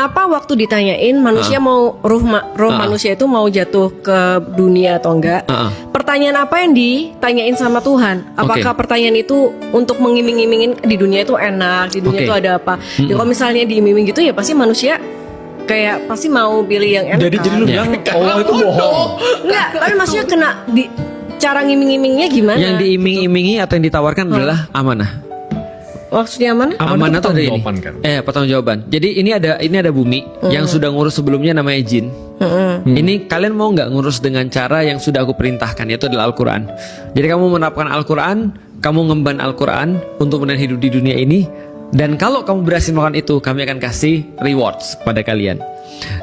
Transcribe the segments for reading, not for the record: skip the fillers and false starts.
Kenapa waktu ditanyain manusia mau roh manusia itu mau jatuh ke dunia atau enggak? Pertanyaan apa yang ditanyain sama Tuhan? Apakah pertanyaan itu untuk mengiming-imingin di dunia itu enak, di dunia itu ada apa? Ya kalau misalnya diiming gitu ya pasti manusia kayak pasti mau pilih yang enak. Jadi lu bilang Allah itu bohong. Enggak, tapi maksudnya kena di cara ngiming-imingnya gimana? Yang diiming-imingi atau yang ditawarkan adalah amanah. Maksudnya mana? Amanah itu ada ini. Kan? Pertanggungjawaban. Jadi ini ada bumi yang sudah ngurus sebelumnya namanya jin. Ini kalian mau nggak ngurus dengan cara yang sudah aku perintahkan, yaitu adalah Al-Quran. Jadi kamu menerapkan Al-Quran, kamu ngemban Al-Quran untuk menahan hidup di dunia ini. Dan kalau kamu berhasil melakukan itu, kami akan kasih rewards pada kalian.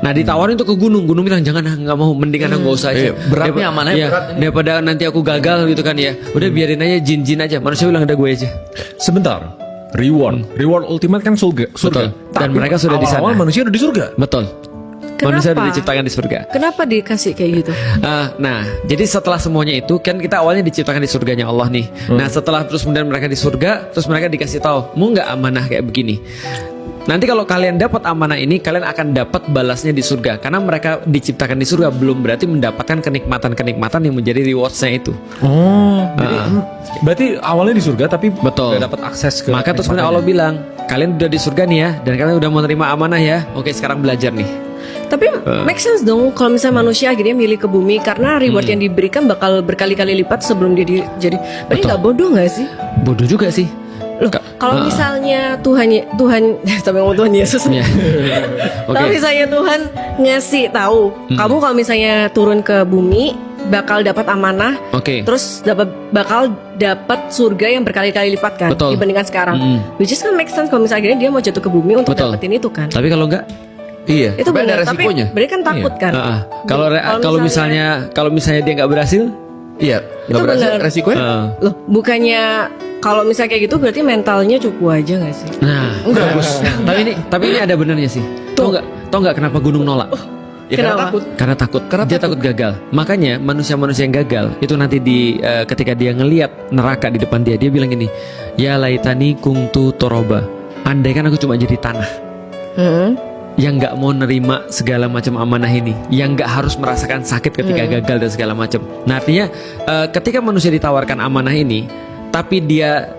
Nah ditawarin untuk ke gunung bilang jangan, nggak mau, mendingan nggak usah aja. Beratnya amanahnya berat ini. Daripada nanti aku gagal gitu kan ya. Udah biarin aja jin-jin aja. Manusia bilang ada gue aja. Sebentar. Reward ultimate kan surga. Betul. Dan mereka sudah di sana. Awal manusia udah di surga. Betul. Kenapa? Manusia sudah diciptakan di surga. Kenapa dikasih kayak gitu? Nah, jadi setelah semuanya itu kan kita awalnya diciptakan di surganya Allah nih. Nah, setelah terus kemudian mereka di surga, terus mereka dikasih tahu, mau nggak amanah kayak begini. Nanti kalau kalian dapat amanah ini, kalian akan dapat balasnya di surga. Karena mereka diciptakan di surga belum berarti mendapatkan kenikmatan-kenikmatan yang menjadi rewardsnya itu. Jadi berarti awalnya di surga tapi betul. udah dapat akses ke. Maka terus kemudian Allah bilang, kalian udah di surga nih ya, dan kalian udah menerima amanah ya. Oke, sekarang belajar nih. Tapi make sense dong kalau misalnya manusia akhirnya milih ke bumi karena reward yang diberikan bakal berkali-kali lipat sebelum dia jadi. Berarti nggak bodoh nggak sih? Bodoh juga sih. Loh, kalau misalnya Tuhan sampai ngomong Tuhan Yesus. Kalau misalnya Tuhan ngasih tahu, kamu kalau misalnya turun ke bumi bakal dapat amanah, terus bakal dapat surga yang berkali-kali lipat kan dibandingkan sekarang. Which is kan make sense kalau misalnya dia mau jatuh ke bumi untuk dapetin itu kan. Tapi kalau enggak, iya. Itu benar, ada resikonya. tapi berarti kan takut kan. Kalau misalnya dia nggak berhasil, iya, nggak berhasil resikonya. Loh, bukannya kalau misalnya kayak gitu berarti mentalnya cukup aja nggak sih? Nah, bagus. tapi ini ada benernya sih. Tahu nggak kenapa gunung nolak? Ya, Karena takut. Dia takut gagal. Makanya manusia-manusia yang gagal itu nanti ketika dia ngelihat neraka di depan dia bilang gini, ya laitani kungtu toroba. Andai kan aku cuma jadi tanah. Yang nggak mau nerima segala macam amanah ini, yang nggak harus merasakan sakit ketika gagal dan segala macam. Nah artinya ketika manusia ditawarkan amanah ini, tapi dia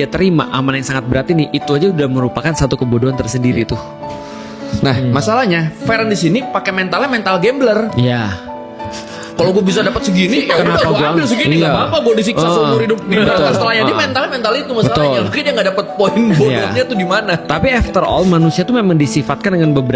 terima amanah yang sangat berat ini, itu aja udah merupakan satu kebodohan tersendiri tuh. Nah masalahnya Feren di sini pakai mental gambler. Iya. Kalau gue bisa dapat segini, ya udah gue ambil segini, nggak apa-apa gue disiksa seumur hidup di neraka. Setelahnya dia mental itu masalahnya. Mungkin dia nggak dapat poin bodohnya tuh di mana. Tapi after all manusia tuh memang disifatkan dengan beberapa